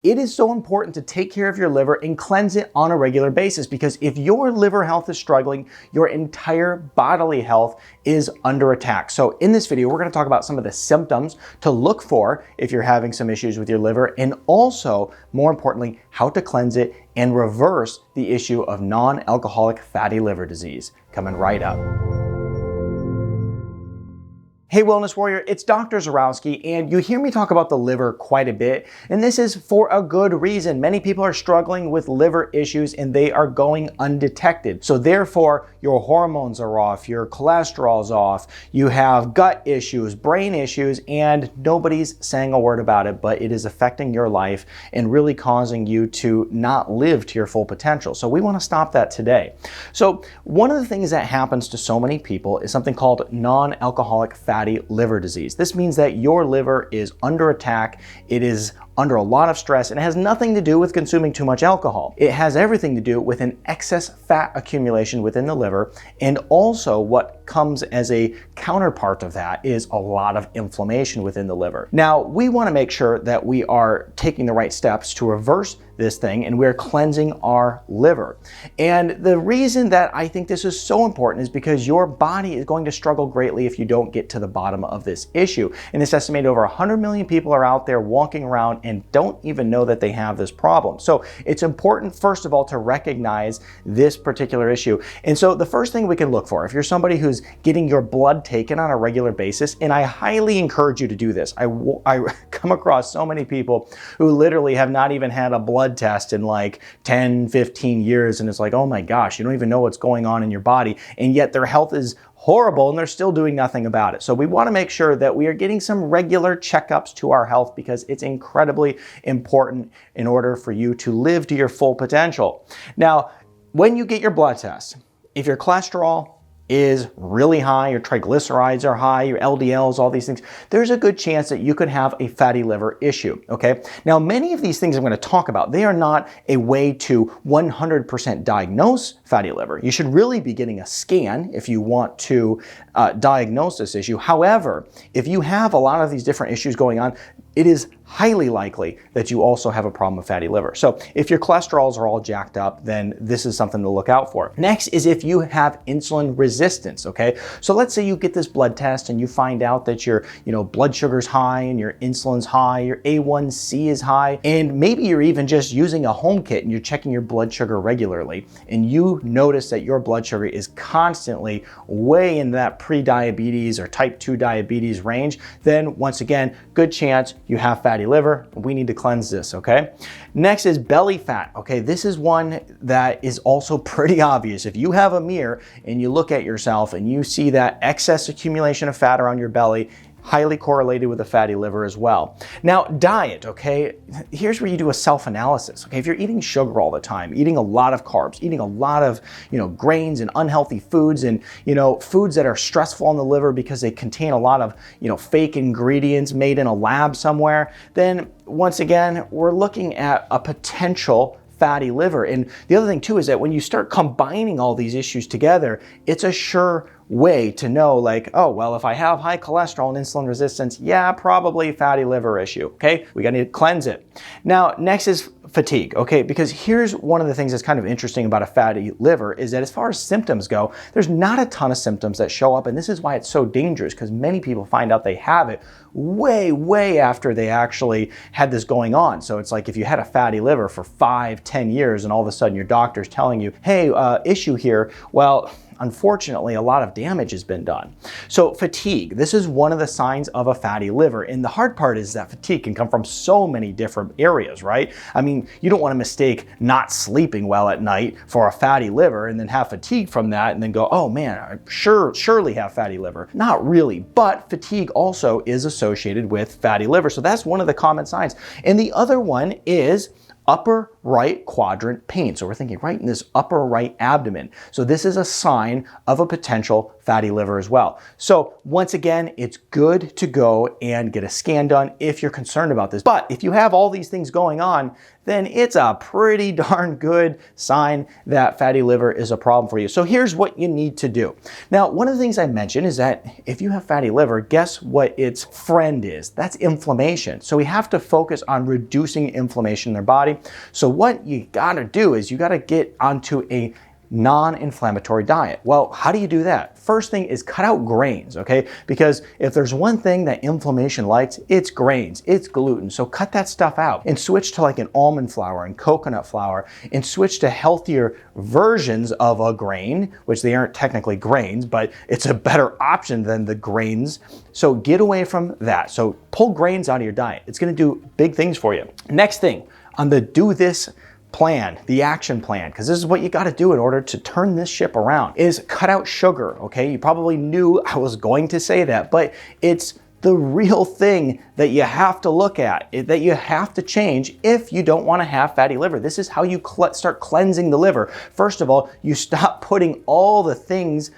It is so important to take care of your liver and cleanse it on a regular basis, because if your liver health is struggling, your entire bodily health is under attack. So in this video, we're going to talk about some of the symptoms to look for if you're having some issues with your liver, and also, more importantly, how to cleanse it and reverse the issue of non-alcoholic fatty liver disease. Coming right up. Hey Wellness Warrior, it's Dr. Zyrowski, and you hear me talk about the liver quite a bit, and this is for a good reason. Many people are struggling with liver issues and they are going undetected. So therefore, your hormones are off, your cholesterol's off, you have gut issues, brain issues, and nobody's saying a word about it, but it is affecting your life and really causing you to not live to your full potential. So we want to stop that today. So one of the things that happens to so many people is something called non-alcoholic fatty liver disease. This means that your liver is under attack, it is under a lot of stress, and it has nothing to do with consuming too much alcohol. It has everything to do with an excess fat accumulation within the liver, and also what comes as a counterpart of that is a lot of inflammation within the liver. Now, we want to make sure that we are taking the right steps to reverse this thing, and we're cleansing our liver. And the reason that I think this is so important is because your body is going to struggle greatly if you don't get to the bottom of this issue. And it's estimated over 100 million people are out there walking around and don't even know that they have this problem. So it's important, first of all, to recognize this particular issue. And so the first thing we can look for, if you're somebody who's getting your blood taken on a regular basis, and I highly encourage you to do this. I come across so many people who literally have not even had a blood test in like 10, 15 years, and it's like, oh my gosh, you don't even know what's going on in your body, and yet their health is horrible and they're still doing nothing about it. So we want to make sure that we are getting some regular checkups to our health, because it's incredibly important in order for you to live to your full potential. Now, when you get your blood test, if your cholesterol is really high, your triglycerides are high, your LDLs, all these things, there's a good chance that you could have a fatty liver issue, okay? Now, many of these things I'm going to talk about, they are not a way to 100% diagnose fatty liver. You should really be getting a scan if you want to diagnose this issue. However, if you have a lot of these different issues going on, it is highly likely that you also have a problem with fatty liver. So if your cholesterols are all jacked up, then this is something to look out for. Next is if you have insulin resistance, okay? So let's say you get this blood test and you find out that your blood sugar's high and your insulin's high, your A1C is high, and maybe you're even just using a home kit and you're checking your blood sugar regularly, and you notice that your blood sugar is constantly way in that pre-diabetes or type 2 diabetes range, then once again, good chance you have fatty liver. We need to cleanse this, okay? Next is belly fat, okay? This is one that is also pretty obvious. If you have a mirror and you look at yourself and you see that excess accumulation of fat around your belly, highly correlated with a fatty liver as well. Now, diet, okay? Here's where you do a self-analysis, okay? If you're eating sugar all the time, eating a lot of carbs, eating a lot of, grains and unhealthy foods, and, foods that are stressful on the liver because they contain a lot of, fake ingredients made in a lab somewhere, then once again, we're looking at a potential fatty liver. And the other thing too is that when you start combining all these issues together, it's a sure way to know, like, oh, well, if I have high cholesterol and insulin resistance, yeah, probably fatty liver issue, okay? We gotta cleanse it. Now, next is fatigue, okay? Because here's one of the things that's kind of interesting about a fatty liver is that as far as symptoms go, there's not a ton of symptoms that show up, and this is why it's so dangerous, because many people find out they have it way after they actually had this going on. So it's like if you had a fatty liver for 5-10 years and all of a sudden your doctor's telling you, hey, issue here, well, unfortunately, a lot of damage has been done. So fatigue, this is one of the signs of a fatty liver. And the hard part is that fatigue can come from so many different areas, right? I mean, you don't want to mistake not sleeping well at night for a fatty liver and then have fatigue from that and then go, oh man, I surely have fatty liver. Not really, but fatigue also is associated with fatty liver. So that's one of the common signs. And the other one is upper right quadrant pain. So we're thinking right in this upper right abdomen. So this is a sign of a potential fatty liver as well. So once again, it's good to go and get a scan done if you're concerned about this. But if you have all these things going on, then it's a pretty darn good sign that fatty liver is a problem for you. So here's what you need to do. Now, one of the things I mentioned is that if you have fatty liver, guess what its friend is? That's inflammation. So we have to focus on reducing inflammation in their body. So what you gotta do is you gotta get onto a non-inflammatory diet. Well, how do you do that? First thing is cut out grains, okay? Because if there's one thing that inflammation likes, it's grains, it's gluten. So cut that stuff out and switch to like an almond flour and coconut flour and switch to healthier versions of a grain, which they aren't technically grains, but it's a better option than the grains. So get away from that. So pull grains out of your diet. It's gonna do big things for you. Next thing on the do this plan, the action plan, because this is what you got to do in order to turn this ship around, is cut out sugar, okay? You probably knew I was going to say that, but it's the real thing that you have to look at, that you have to change if you don't want to have fatty liver. This is how you start cleansing the liver. First of all, you stop putting all the things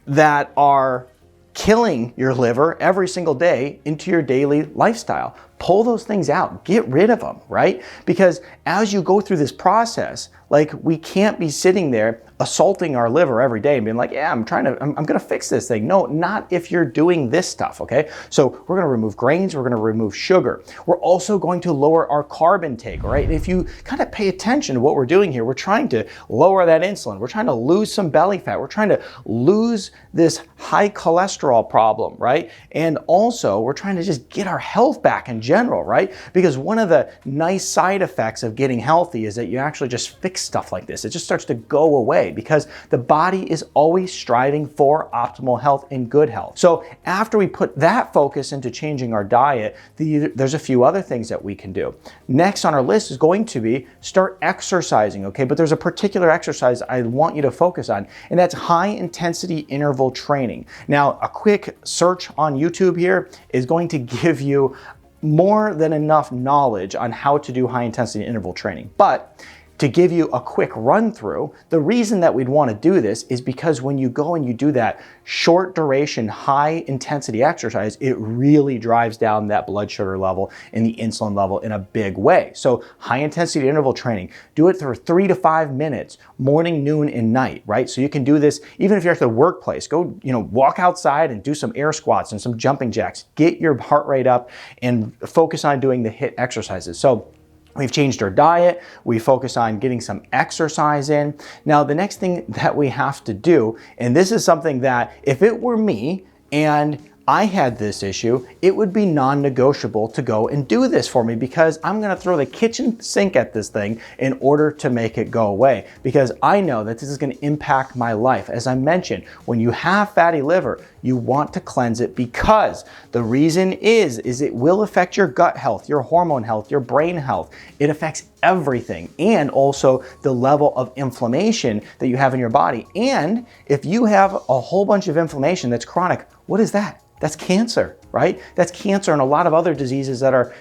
that are killing your liver every single day into your daily lifestyle. Pull those things out, get rid of them, right? Because as you go through this process, like we can't be sitting there assaulting our liver every day and being like, yeah, I'm gonna fix this thing. No, not if you're doing this stuff, okay? So we're gonna remove grains, we're gonna remove sugar. We're also going to lower our carb intake, right? And if you kind of pay attention to what we're doing here, we're trying to lower that insulin. We're trying to lose some belly fat. We're trying to lose this high cholesterol problem, right? And also we're trying to just get our health back in general, right? Because one of the nice side effects of getting healthy is that you actually just fix stuff like this. It just starts to go away because the body is always striving for optimal health and good health. So after we put that focus into changing our diet, there's a few other things that we can do. Next on our list is going to be start exercising, okay? But there's a particular exercise I want you to focus on, and that's high intensity interval training. Now, a quick search on YouTube here is going to give you more than enough knowledge on how to do high intensity interval training. But to give you a quick run through, the reason that we'd want to do this is because when you go and you do that short duration, high intensity exercise, it really drives down that blood sugar level and the insulin level in a big way. So high intensity interval training, do it for 3 to 5 minutes, morning, noon, and night, right? So you can do this even if you're at the workplace. Go, walk outside and do some air squats and some jumping jacks. Get your heart rate up and focus on doing the HIIT exercises. So we've changed our diet, we focus on getting some exercise in. Now, the next thing that we have to do, and this is something that if it were me and I had this issue, it would be non-negotiable to go and do this for me because I'm gonna throw the kitchen sink at this thing in order to make it go away because I know that this is gonna impact my life. As I mentioned, when you have fatty liver, you want to cleanse it because the reason is it will affect your gut health, your hormone health, your brain health. It affects everything and also the level of inflammation that you have in your body. And if you have a whole bunch of inflammation that's chronic, what is that? That's cancer, right? That's cancer and a lot of other diseases that are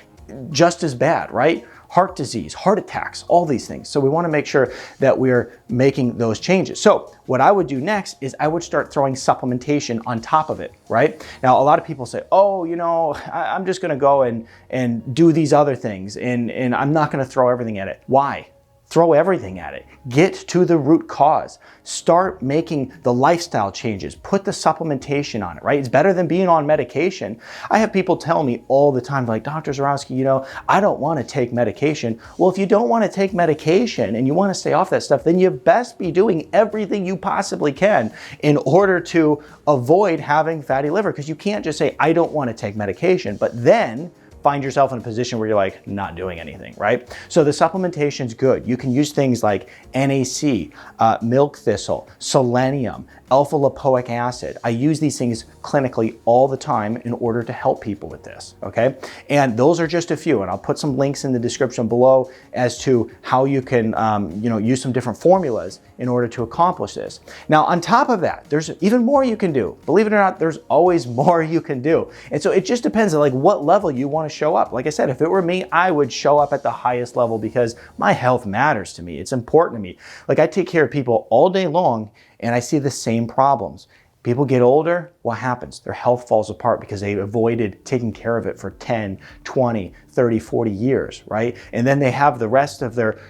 just as bad, right? Heart disease, heart attacks, all these things. So we want to make sure that we're making those changes. So what I would do next is I would start throwing supplementation on top of it, right? Now, a lot of people say, oh, I'm just going to go and do these other things and I'm not going to throw everything at it. Why? Throw everything at it. Get to the root cause. Start making the lifestyle changes. Put the supplementation on it, right? It's better than being on medication. I have people tell me all the time, like, Dr. Zyrowski, I don't want to take medication. Well, if you don't want to take medication and you want to stay off that stuff, then you best be doing everything you possibly can in order to avoid having fatty liver, because you can't just say, I don't want to take medication, but then find yourself in a position where you're like not doing anything, right? So the supplementation's good. You can use things like NAC, milk thistle, selenium, alpha lipoic acid. I use these things clinically all the time in order to help people with this, okay? And those are just a few, and I'll put some links in the description below as to how you can use some different formulas in order to accomplish this. Now, on top of that, there's even more you can do. Believe it or not, there's always more you can do. And so it just depends on like what level you want to show up. Like I said, if it were me, I would show up at the highest level because my health matters to me. It's important to me. Like, I take care of people all day long and I see the same problems. People get older, what happens? Their health falls apart because they avoided taking care of it for 10, 20, 30, 40 years, right? And then they have the rest of their,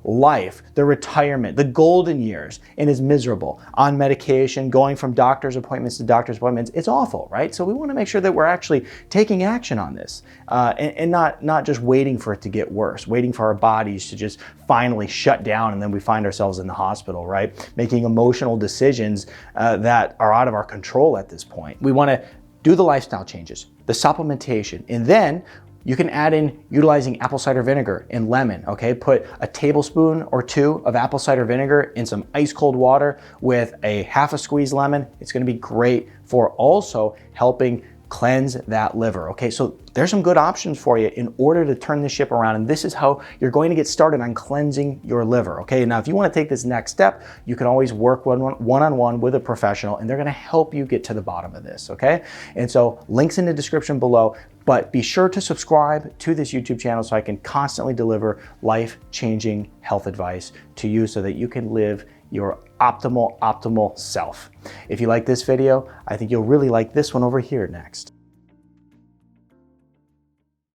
life, their retirement, the golden years, and is miserable on medication, going from doctor's appointments to doctor's appointments. It's awful, right? So we want to make sure that we're actually taking action on this and not just waiting for it to get worse, waiting for our bodies to just finally shut down and then we find ourselves in the hospital, right? Making emotional decisions that are out of our control at this point. We want to do the lifestyle changes, the supplementation, and then you can add in utilizing apple cider vinegar and lemon, okay? Put a tablespoon or two of apple cider vinegar in some ice cold water with a half a squeeze lemon. It's gonna be great for also helping cleanse that liver, okay? So there's some good options for you in order to turn the ship around, and this is how you're going to get started on cleansing your liver, okay? Now, if you wanna take this next step, you can always work one-on-one with a professional, and they're gonna help you get to the bottom of this, okay? And so links in the description below, but be sure to subscribe to this YouTube channel so I can constantly deliver life-changing health advice to you so that you can live your optimal self. If you like this video, I think you'll really like this one over here next.